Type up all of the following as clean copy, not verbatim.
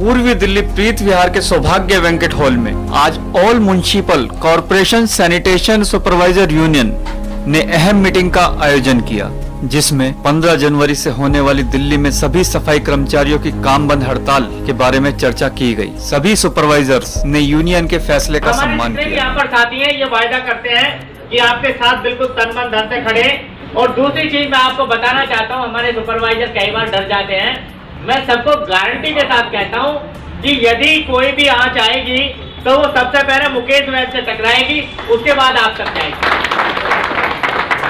पूर्वी दिल्ली प्रीत विहार के सौभाग्य वेंकट हॉल में आज all municipal corporation sanitation supervisor union ने अहम मीटिंग का आयोजन किया, जिसमें 15 जनवरी से होने वाली दिल्ली में सभी सफाई कर्मचारियों की काम बंद हड़ताल के बारे में चर्चा की गई। सभी सुपरवाइजर्स ने यूनियन के फैसले का सम्मान किया। यहाँ पर साथी हैं, ये वायदा करते हैं कि आपके साथ बिल्कुल तन मन धन से खड़े। और दूसरी चीज मैं आपको बताना चाहता हूँ, हमारे सुपरवाइजर कई बार डर जाते हैं। मैं सबको गारंटी के साथ कहता हूँ कि यदि कोई भी आंच आएगी तो वो सबसे पहले मुकेश वैद से टकराएगी, उसके बाद आप तक जाएगी।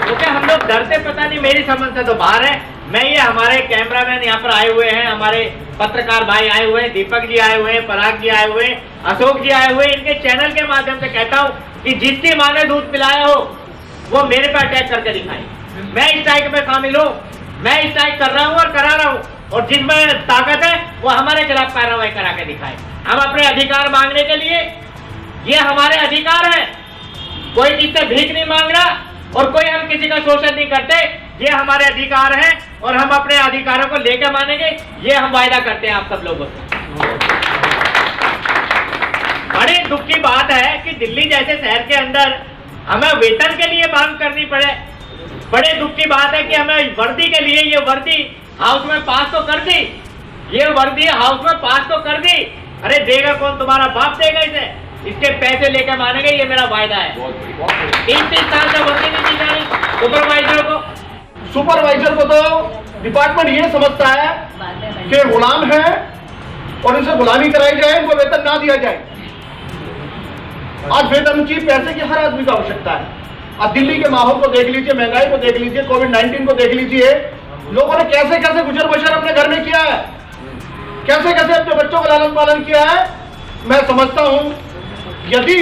क्योंकि हम लोग डरते पता नहीं, मेरी समझ से तो बाहर है। मैं ये हमारे कैमरामैन यहाँ पर आए हुए हैं, हमारे पत्रकार भाई आए हुए हैं, दीपक जी आए हुए हैं, पराग जी आए हुए हैं, अशोक जी आए हुए हैं, इनके चैनल के माध्यम से कहता हूँ कि जिसकी माँ ने दूध पिलाया हो वो मेरे पे अटैक करके दिखाए। मैं स्ट्राइक में शामिल हूँ, मैं स्ट्राइक कर रहा हूँ और करा रहा हूँ, और जिसमें ताकत है वो हमारे खिलाफ कार्रवाई करा के दिखाए। हम अपने अधिकार मांगने के लिए, ये हमारे अधिकार हैं, कोई किससे भीख नहीं मांग रहा और कोई हम किसी का शोषण नहीं करते। ये हमारे अधिकार हैं और हम अपने अधिकारों को लेकर मानेंगे, ये हम वायदा करते हैं आप सब लोगों से। बड़ी दुख की बात है कि दिल्ली जैसे शहर के अंदर हमें वेतन के लिए मांग करनी पड़े। बड़े दुख की बात है कि हमें वर्दी के लिए, ये वर्दी हाउस में पास तो कर दी, ये वर्दी हाउस में पास तो कर दी। अरे देगा कौन? तुम्हारा बाप देगा इसे, इसके पैसे लेकर मानेंगे, ये मेरा वायदा है। 30 साल से वर्दी नहीं दी जा रही सुपरवाइजर को। सुपरवाइजर को तो डिपार्टमेंट ये समझता है कि गुलाम है और इनसे गुलामी कराई जाए, इनको वेतन ना दिया जाए। आज वेतन की, पैसे की हर आदमी को आवश्यकता है। अब दिल्ली के माहौल को देख लीजिए, महंगाई को देख लीजिए, कोविड-19 को देख लीजिए, लोगों ने कैसे कैसे गुजर बसर अपने घर में किया है, कैसे कैसे अपने बच्चों का लालन पालन किया है। मैं समझता हूं यदि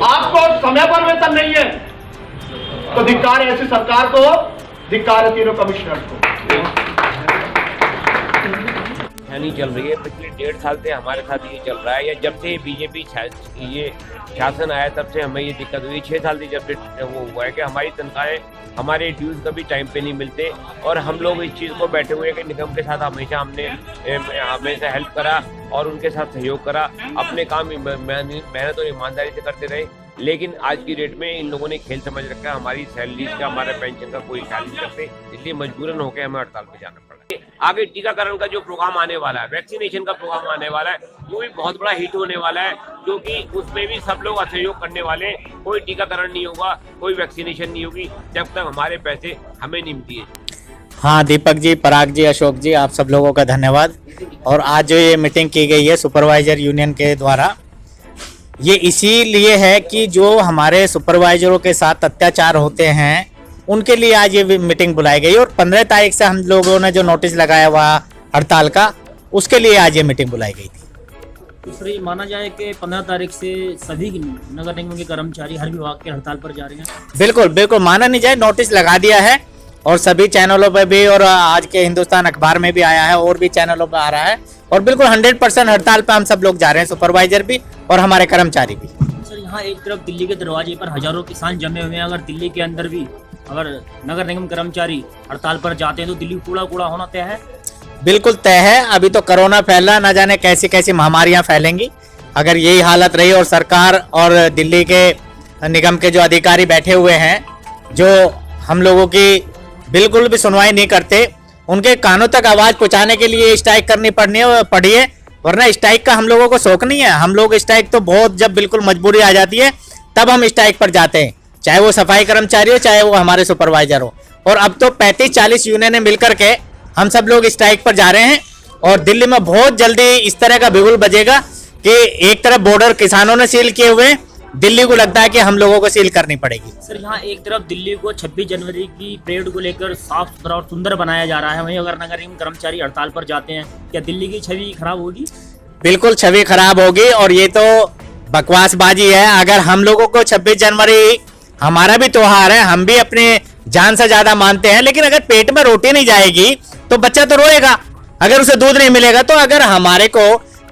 आपको समय पर वेतन नहीं है तो धिक्कार है ऐसी सरकार को, धिक्कार है तीनों कमिश्नर को। नहीं चल रही है, पिछले 1.5 साल से हमारे साथ ये चल रहा है, या जब से बीजेपी ये शासन आया तब से हमें ये दिक्कत हुई। 6 साल से जब से वो हुआ है कि हमारी तनख्वाहें, हमारे ड्यूज कभी टाइम पे नहीं मिलते, और हम लोग इस चीज़ को बैठे हुए कि निगम के साथ हमेशा हमने हमेशा हेल्प करा और उनके साथ सहयोग करा, अपने काम मेहनत और ईमानदारी से करते रहे। लेकिन आज की डेट में इन लोगों ने खेल समझ रखा है, हमारी सैलरीज का, हमारे पेंशन का कोई ख्याल नहीं रखते, इसलिए मजबूरन होकर हमें हड़ताल पे जाना पड़ा। आगे टीकाकरण का जो प्रोग्राम आने वाला है, वैक्सीनेशन का प्रोग्राम आने वाला है, वो भी बहुत बड़ा हिट होने वाला है, क्योंकि उसमें भी सब लोग सहयोग करने वाले हैं। कोई टीकाकरण नहीं होगा, कोई वैक्सीनेशन नहीं होगी जब तक हमारे पैसे हमें नहीं दिए। हाँ, दीपक जी, पराग जी, अशोक जी, आप सब लोगों का धन्यवाद। और आज जो ये मीटिंग की गई है सुपरवाइजर यूनियन के द्वारा, ये इसीलिए है कि जो हमारे सुपरवाइजरों के साथ अत्याचार होते हैं उनके लिए आज ये मीटिंग बुलाई गई। और 15 तारीख से हम लोगों ने जो नोटिस लगाया हुआ हड़ताल का, उसके लिए आज ये मीटिंग बुलाई गई थी। दूसरी ये माना जाए कि 15 तारीख से सभी नगर निगम के कर्मचारी हर विभाग के हड़ताल पर जा रहे हैं। बिल्कुल बिल्कुल, माना नहीं जाए, नोटिस लगा दिया है और सभी चैनलों पर भी, और आज के हिंदुस्तान अखबार में भी आया है और भी चैनलों पर आ रहा है। और बिल्कुल 100% हड़ताल पे हम सब लोग जा रहे हैं, सुपरवाइजर भी और हमारे कर्मचारी भी। सर, यहाँ एक तरफ दिल्ली के दरवाजे पर हजारों किसान जमे हुए हैं, अगर दिल्ली के अंदर भी अगर नगर निगम कर्मचारी हड़ताल पर जाते हैं तो दिल्ली कूड़ा कूड़ा होना तय है। बिल्कुल तय है। अभी तो कोरोना फैला, ना जाने कैसी कैसी महामारियां फैलेंगी। अगर यही हालत रही और सरकार और दिल्ली के निगम के जो अधिकारी बैठे हुए हैं, जो हम लोगों की बिल्कुल भी सुनवाई नहीं करते, उनके कानों तक आवाज पहुंचाने के लिए स्ट्राइक करनी पड़ी है, वरना स्ट्राइक का हम लोगों को शौक नहीं है। हम लोग स्ट्राइक तो बहुत, जब बिल्कुल मजबूरी आ जाती है तब हम स्ट्राइक पर जाते हैं, चाहे वो सफाई कर्मचारी हो, चाहे वो हमारे सुपरवाइजर हो। और अब तो 35-40 यूनियनें मिलकर के हम सब लोग स्ट्राइक पर जा रहे हैं। और दिल्ली में बहुत जल्दी इस तरह का बिगुल बजेगा कि एक तरफ बॉर्डर किसानों ने सील किए हुए, दिल्ली को लगता है कि हम लोगों को सील करनी पड़ेगी। सर, यहाँ एक तरफ दिल्ली को 26 जनवरी की परेड को लेकर साफ सुथरा और सुंदर बनाया जा रहा है, वहीं अगर नगर निगम कर्मचारी हड़ताल पर जाते हैं, क्या दिल्ली की छवि खराब होगी? बिल्कुल छवि खराब होगी, और ये तो बकवासबाजी है। अगर हम लोगों को 26 जनवरी हमारा भी त्योहार है, हम भी अपने जान से ज्यादा मानते हैं, लेकिन अगर पेट में रोटी नहीं जाएगी तो बच्चा तो रोएगा, अगर उसे दूध नहीं मिलेगा तो। अगर हमारे को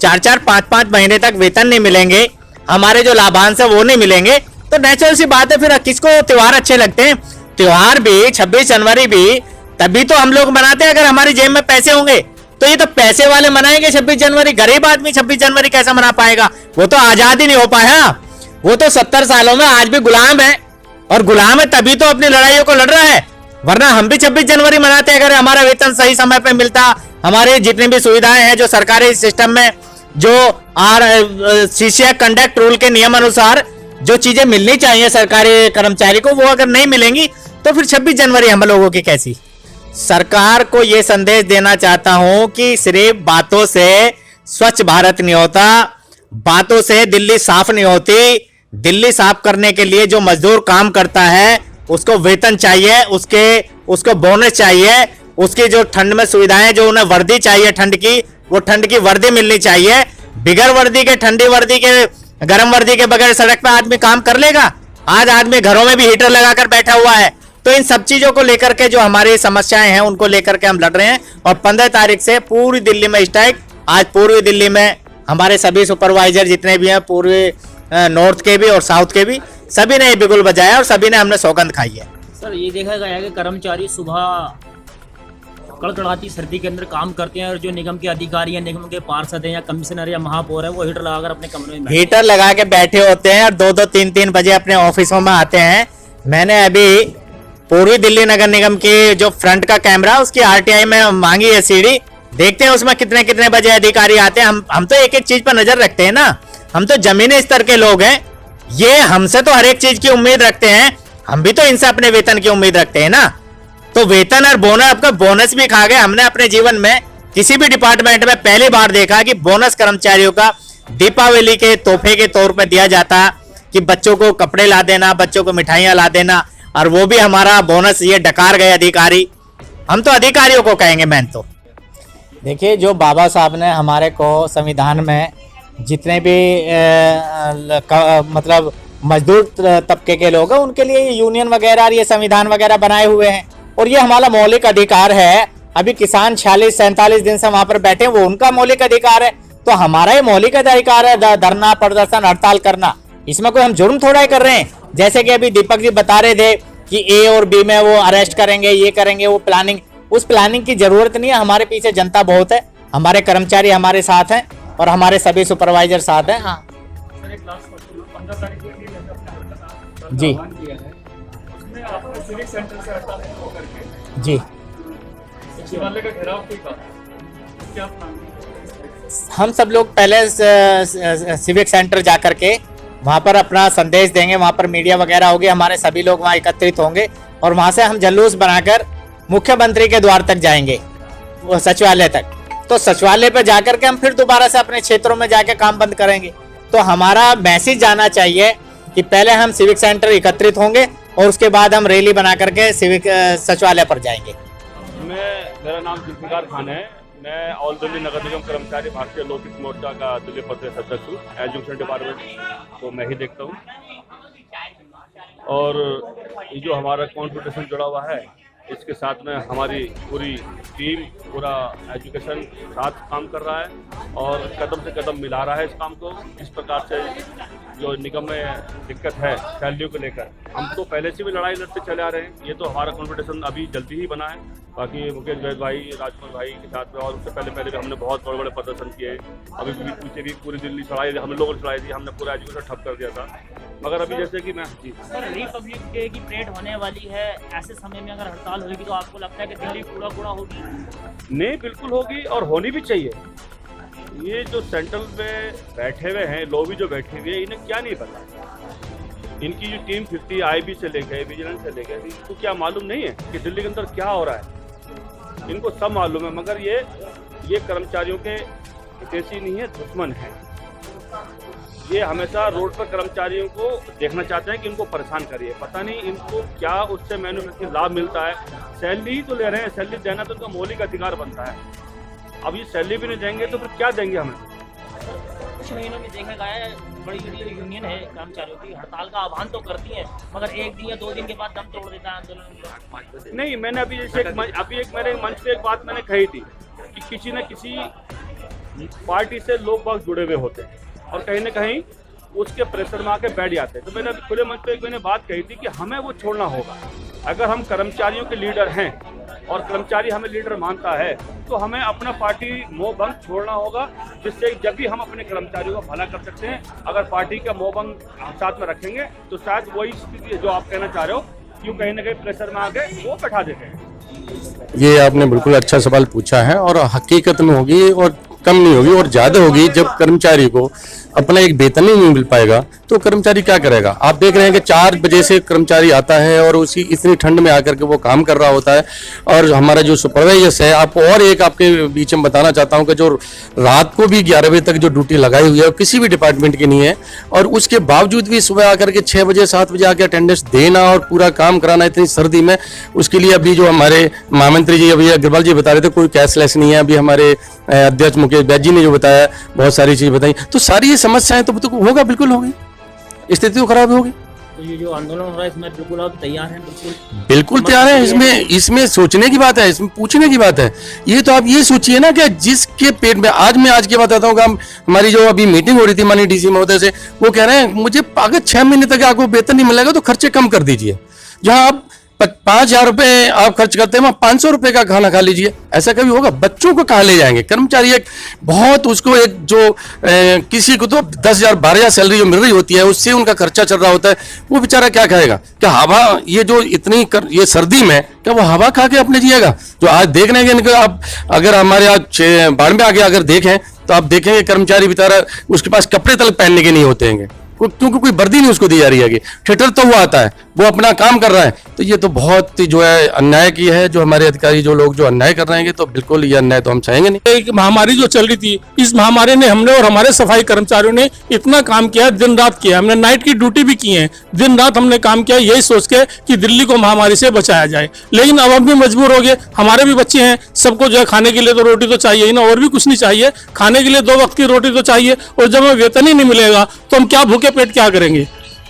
4-4, 5-5 महीने तक वेतन नहीं मिलेंगे, हमारे जो लाभांश है वो नहीं मिलेंगे, तो नेचुरल सी बात है फिर किसको त्योहार अच्छे लगते हैं। त्योहार भी 26 जनवरी भी तभी तो हम लोग मनाते हैं अगर हमारी जेब में पैसे होंगे। तो ये तो पैसे वाले मनाएंगे 26 जनवरी, गरीब आदमी 26 जनवरी कैसा मना पाएगा? वो तो आजाद ही नहीं हो पाया, वो तो 70 सालों में आज भी गुलाम है, और गुलाम है तभी तो अपनी लड़ाइयों को लड़ रहा है। वरना हम भी 26 जनवरी मनाते अगर हमारा वेतन सही समय पे मिलता, हमारे जितनी भी सुविधाएं हैं जो सरकारी सिस्टम में जो सीसीआई कंडक्ट रूल के नियम अनुसार जो चीजें मिलनी चाहिए सरकारी कर्मचारी को, वो अगर नहीं मिलेंगी तो फिर 26 जनवरी हम लोगों की कैसी? सरकार को यह संदेश देना चाहता हूं कि सिर्फ बातों से स्वच्छ भारत नहीं होता, बातों से दिल्ली साफ नहीं होती। दिल्ली साफ करने के लिए जो मजदूर काम करता है उसको वेतन चाहिए, उसको बोनस चाहिए, उसकी जो ठंड में सुविधाएं, जो उन्हें वर्दी चाहिए ठंड की, वो ठंड की वर्दी मिलनी चाहिए। बिगर वर्दी के, ठंडी वर्दी के, गर्म वर्दी के बगैर सड़क पे आदमी काम कर लेगा? आज आदमी घरों में भी हीटर लगाकर बैठा हुआ है। तो इन सब चीजों को लेकर के जो हमारी समस्याएं हैं उनको लेकर के हम लड़ रहे हैं, और 15 तारीख से पूरी दिल्ली में स्ट्राइक। आज पूर्वी दिल्ली में हमारे सभी सुपरवाइजर जितने भी हैं, पूर्वी नॉर्थ के भी और साउथ के भी, सभी ने बिगुल बजाया और सभी ने हमने सौगंध खाई है। सर, ये देखा गया है कि कर्मचारी सुबह कड़कड़ाती सर्दी के अंदर काम करते हैं, और जो निगम के अधिकारी हैं, निगम के पार्षद हैं या कमिश्नर या महापौर है, वो हीटर लगाकर अपने कमरे में हीटर लगा के बैठे होते हैं और 2-2, 3-3 बजे अपने ऑफिसों में आते हैं। मैंने अभी पूर्वी दिल्ली नगर निगम की जो फ्रंट का कैमरा, उसकी आरटीआई में मांगी है सीडी, देखते हैं उसमें कितने बजे अधिकारी आते हैं। हम तो एक एक चीज पर नजर रखते हैं ना, हम तो जमीनी स्तर के लोग हैं, ये हमसे तो हर एक चीज की उम्मीद रखते हैं, हम भी तो इनसे अपने वेतन की उम्मीद रखते हैं ना। तो वेतन और बोनस, आपका बोनस भी खा गए। हमने अपने जीवन में किसी भी डिपार्टमेंट में पहली बार देखा कि बोनस कर्मचारियों का दीपावली के तोहफे के तौर पर दिया जाता, कि बच्चों को कपड़े ला देना, बच्चों को मिठाइयां ला देना, और वो भी हमारा बोनस ये डकार गए अधिकारी। हम तो अधिकारियों को कहेंगे मैन तो। देखिए, जो बाबा साहब ने हमारे को संविधान में जितने भी मतलब मजदूर तबके के लोग हैं उनके लिए यूनियन वगैरह और ये संविधान वगैरह बनाए हुए हैं, और ये हमारा मौलिक अधिकार है। अभी किसान 46-47 दिन से वहां पर बैठे हैं, वो उनका मौलिक अधिकार है, तो हमारा ये मौलिक अधिकार है धरना, प्रदर्शन, हड़ताल करना। इसमें कोई हम जुर्म थोड़ा ही कर रहे हैं। जैसे कि अभी दीपक जी बता रहे थे कि ए और बी में वो अरेस्ट करेंगे, ये करेंगे, वो प्लानिंग, उस प्लानिंग की जरूरत नहीं है। हमारे पीछे जनता बहुत है, हमारे कर्मचारी हमारे साथ हैं और हमारे सभी सुपरवाइजर साथ हैं। हाँ जी जी, हम सब लोग पहले सिविक सेंटर जाकर के वहां पर अपना संदेश देंगे, वहां पर मीडिया वगैरह होगी, हमारे सभी लोग वहां एकत्रित होंगे, और वहां से हम जुलूस बनाकर मुख्यमंत्री के द्वार तक जाएंगे, सचिवालय तक। तो सचिवालय पर जाकर के हम फिर दोबारा से अपने क्षेत्रों में जाके काम बंद करेंगे। तो हमारा मैसेज जाना चाहिए कि पहले हम सिविक सेंटर एकत्रित होंगे और उसके बाद हम रैली बना करके सिविक सचिवालय पर जाएंगे। मेरा नाम जुल्फिकार खान है। मैं ऑल दिल्ली नगर निगम कर्मचारी भारतीय लोकहित मोर्चा का दिल्ली प्रदेश अध्यक्ष हूँ। एजुकेशन डिपार्टमेंट को मैं ही देखता हूँ, और ये जो हमारा कॉन्ट्रिब्यूशन जुड़ा हुआ है, इसके साथ में हमारी पूरी टीम, पूरा एजुकेशन साथ काम कर रहा है और कदम से कदम मिला रहा है इस काम को। इस प्रकार से जो निगम में दिक्कत है सैलरियों को लेकर, हम तो पहले से भी लड़ाई लड़ते चले आ रहे हैं। ये तो हमारा कॉन्फिडेंस अभी जल्दी ही बना है। बाकी मुकेश वैद भाई, राजकुमार भाई के साथ में और उससे पहले भी हमने बहुत बड़े प्रदर्शन किए। अभी पीछे भी पूरी दिल्ली चढ़ाई, हम लोगों ने चढ़ाई थी, हमने पूरा एजुकेशन ठप कर दिया था। मगर अभी जैसे कि मैं जी सर, रिपब्लिक डे की परेड होने वाली है, ऐसे समय में अगर हड़ताल होगी तो आपको लगता है कि दिल्ली कूड़ा होगी? नहीं, बिल्कुल होगी और होनी भी चाहिए। ये जो सेंट्रल में बैठे हुए हैं, लॉबी जो बैठे हुए हैं, इन्हें क्या नहीं पता? इनकी जो टीम 50 IB से लेकर विजिलेंस से लेकर, इनको क्या मालूम नहीं है कि दिल्ली के अंदर क्या हो रहा है? इनको सब मालूम है, मगर ये कर्मचारियों के हितैषी नहीं है, दुश्मन है। ये हमेशा रोड पर कर्मचारियों को देखना चाहते हैं कि इनको परेशान करिए। पता नहीं इनको क्या उससे मैन्युफैक्चरिंग लाभ मिलता है। सैलरी ही तो ले रहे हैं, सैलरी देना तो उनका मौलिक अधिकार बनता है। अब ये सैलरी भी नहीं देंगे तो फिर क्या देंगे हमें? कुछ महीनों में देखा गया है बड़ी यूनियन है कर्मचारियों की, हड़ताल का आह्वान तो करती है, मगर 1 दिन या 2 दिन के बाद दम तोड़ देता है आंदोलन। नहीं, मैंने अभी जैसे मेरे मंच पे एक बात मैंने कही थी कि किसी न किसी पार्टी से लोग बहुत जुड़े हुए होते हैं और कहीं न कहीं उसके प्रेशर में आके बैठ जाते हैं। तो मैंने खुले मंच पे एक मैंने बात कही थी कि हमें वो छोड़ना होगा। अगर हम कर्मचारियों के लीडर हैं और कर्मचारी हमें लीडर मानता है, तो हमें अपना पार्टी मोह भंग छोड़ना होगा, जिससे जब भी हम अपने कर्मचारियों का भला कर सकते हैं। अगर पार्टी का मोह भंग हम साथ में रखेंगे तो शायद वही स्थिति है जो आप कहना चाह रहे हो, क्यों कहीं ना कहीं प्रेशर में आके वो बैठा देते हैं। ये आपने बिल्कुल अच्छा सवाल पूछा है, और हकीकत में होगी और कम नहीं होगी और ज्यादा होगी। जब कर्मचारी को अपना एक वेतन ही नहीं मिल पाएगा तो कर्मचारी क्या करेगा। आप देख रहे हैं कि 4 बजे से कर्मचारी आता है और उसी इतनी ठंड में आकर के वो काम कर रहा होता है। और हमारा जो सुपरवाइजर्स है, आपको और एक आपके बीच में बताना चाहता हूं कि जो रात को भी 11 बजे तक जो ड्यूटी लगाई हुई है किसी भी डिपार्टमेंट की नहीं है, और उसके बावजूद भी सुबह आकर के 6 बजे 7 बजे आकर अटेंडेंस देना और पूरा काम कराना इतनी सर्दी में, उसके लिए अभी जो हमारे महामंत्री जी अभी अग्रवाल जी बता रहे थे कोई कैशलेस नहीं है। अभी हमारे अध्यक्ष मुकेश बैद जी ने जो बताया, बहुत सारी चीज बताई, तो सारी ये समस्याएं तो होगा, बिल्कुल होगी, स्थिति तो खराब होगी। तो ये जो आंदोलन हो रहा है इसमें बिल्कुल आप तैयार हैं? बिल्कुल तैयार है। इसमें सोचने की बात है, इसमें पूछने की बात है। ये तो आप ये सोचिए ना कि जिसके पेट में आज की बताता हूँ, हमारी जो अभी मीटिंग हो रही थी माननीय डीसी महोदय से, वो कह रहे हैं मुझे अगर 6 महीने तक आपको वेतन नहीं मिलेगा तो खर्चे कम कर दीजिए। जहां आप 5,000 रुपए आप खर्च करते हैं वहां 500 रुपए का खाना खा लीजिए। ऐसा कभी होगा? बच्चों को कहाँ ले जाएंगे? कर्मचारी एक बहुत उसको एक जो किसी को तो 10,000 12,000 सैलरी जो मिल रही होती है उससे उनका खर्चा चल रहा होता है, वो बेचारा क्या खाएगा? क्या हवा ये जो इतनी ये सर्दी में क्या वो हवा खा के अपने जिएगा? जो आज देख रहे हैं कि आप अगर हमारे आज बाढ़ में आगे अगर देखें तो आप देखेंगे कर्मचारी बेचारा उसके पास कपड़े तक पहनने के नहीं होते हैं, क्योंकि कोई वर्दी नहीं उसको दी जा रही है। थिएटर तो वो आता है, वो अपना काम कर रहा है। तो ये तो बहुत जो है अन्याय की है, जो हमारे अधिकारी जो लोग जो अन्याय कर रहे हैं, तो बिल्कुल ये अन्याय तो हम चाहेंगे नहीं। एक महामारी जो चल रही थी, इस महामारी ने हमने और हमारे सफाई कर्मचारियों ने इतना काम किया, दिन रात किया, हमने नाइट की ड्यूटी भी की है, दिन रात हमने काम किया यही सोच के कि दिल्ली को महामारी से बचाया जाए। लेकिन अब हम भी मजबूर हो गए, हमारे भी बच्चे हैं, सबको जो है खाने के लिए तो रोटी तो चाहिए ही ना, और भी कुछ नहीं चाहिए, खाने के लिए 2 वक्त की रोटी तो चाहिए। और जब हमें वेतन ही नहीं मिलेगा तो हम क्या भूखे पेट क्या करेंगे?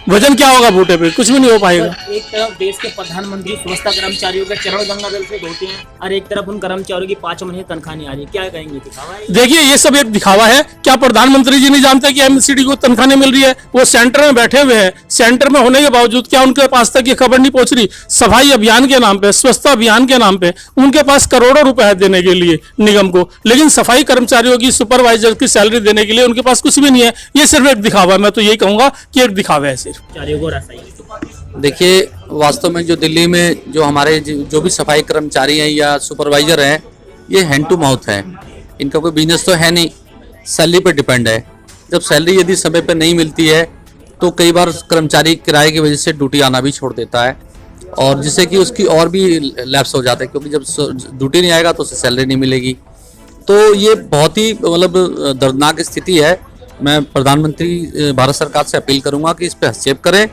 वजन क्या होगा भूटे पे? कुछ भी नहीं हो पाएगा। एक तरफ देश के प्रधानमंत्री स्वच्छता कर्मचारियों के चरण गंगा जल से धोते हैं और एक तरफ उन कर्मचारियों की 5 महीने तनख्वाह नहीं आ रही, क्या कहेंगे? दिखावा है? देखिए ये सब एक दिखावा है। क्या प्रधानमंत्री जी नहीं जानते कि एमएससीडी को तनख्वाह नहीं मिल रही है? वो सेंटर में बैठे हुए हैं, सेंटर में होने के बावजूद क्या उनके पास तक ये खबर नहीं पहुंच रही? सफाई अभियान के नाम पे, स्वच्छता अभियान के नाम पे उनके पास करोड़ों रुपए है देने के लिए निगम को, लेकिन सफाई कर्मचारियों की, सुपरवाइजर की सैलरी देने के लिए उनके पास कुछ भी नहीं है। ये सिर्फ एक दिखावा है, मैं तो यही कहूंगा कि एक दिखावा है सिर्फ। देखिए वास्तव में जो दिल्ली में जो हमारे जो भी सफाई कर्मचारी हैं या सुपरवाइजर हैं, ये हैंड टू माउथ है, इनका कोई बिजनेस तो है नहीं, सैलरी पर डिपेंड है। जब सैलरी यदि समय पर नहीं मिलती है तो कई बार कर्मचारी किराए की वजह से ड्यूटी आना भी छोड़ देता है, और जिससे कि उसकी और भी लैप्स हो जाता है, क्योंकि जब ड्यूटी नहीं आएगा तो उसे सैलरी नहीं मिलेगी। तो ये बहुत ही मतलब दर्दनाक स्थिति है। मैं प्रधानमंत्री भारत सरकार से अपील करूंगा कि इस पर हस्तक्षेप करें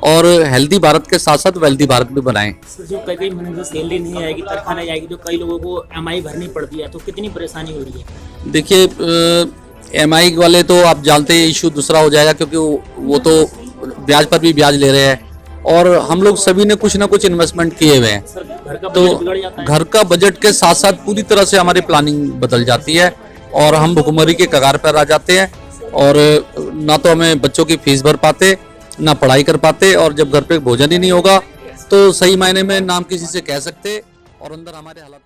और हेल्दी भारत के साथ साथ वेल्दी भारत भी बनाएं। जो कई महीने से सैलरी नहीं आएगी, तनख्वाह नहीं आएगी, तो कई लोगों को एमआई भरनी पड़ती है, तो कितनी परेशानी हो रही है? देखिए एमआई वाले तो आप जानते हैं इशू दूसरा हो जाएगा, क्योंकि वो तो ब्याज पर भी ब्याज ले रहे हैं, और हम लोग सभी ने कुछ ना कुछ इन्वेस्टमेंट किए हुए हैं, तो घर का बजट के साथ साथ पूरी तरह से हमारी प्लानिंग बदल जाती है और हम भुखमरी के कगार पर आ जाते हैं, और ना तो हमें बच्चों की फीस भर पाते, ना पढ़ाई कर पाते, और जब घर पे भोजन ही नहीं होगा तो सही मायने में नाम किसी से कह सकते, और अंदर हमारे हालात